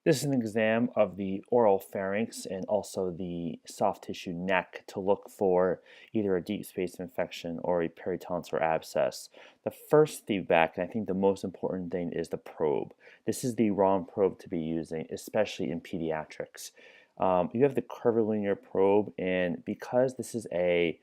This is an exam of the oral pharynx and also the soft tissue neck to look for either a deep space infection or a peritonsillar abscess. The first feedback, and I think the most important thing, is the probe. This is the wrong probe to be using, especially in pediatrics. You have the curvilinear probe, and because this is a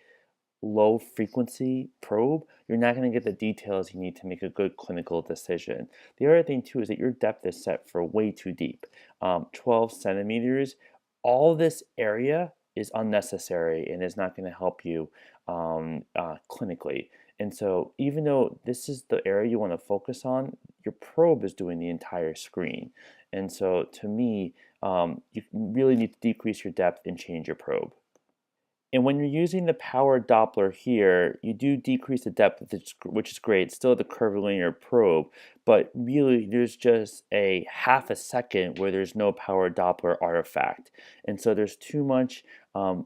low frequency probe, you're not going to get the details you need to make a good clinical decision. The other thing too is that your depth is set for way too deep. 12 centimeters, all this area is unnecessary and is not going to help you clinically. And so even though this is the area you want to focus on, your probe is doing the entire screen. And so to me, you really need to decrease your depth and change your probe. And when you're using the power Doppler here, you do decrease the depth, which is great. It's still the curvilinear probe, but really there's just a half a second where there's no power Doppler artifact. And so there's too much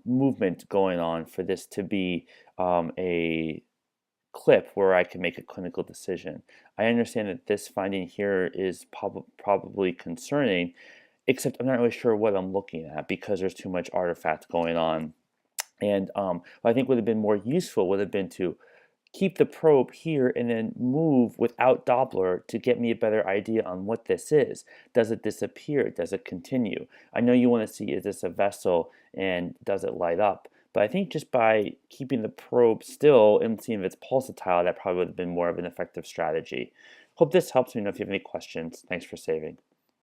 movement going on for this to be a clip where I can make a clinical decision. I understand that this finding here is probably concerning, except I'm not really sure what I'm looking at because there's too much artifact going on. And what I think would have been more useful would have been to keep the probe here and then move without Doppler to get me a better idea on what this is. Does it disappear? Does it continue? I know you want to see, is this a vessel and does it light up? But I think just by keeping the probe still and seeing if it's pulsatile, that probably would have been more of an effective strategy. Hope this helps me. Know if you have any questions. Thanks for saving.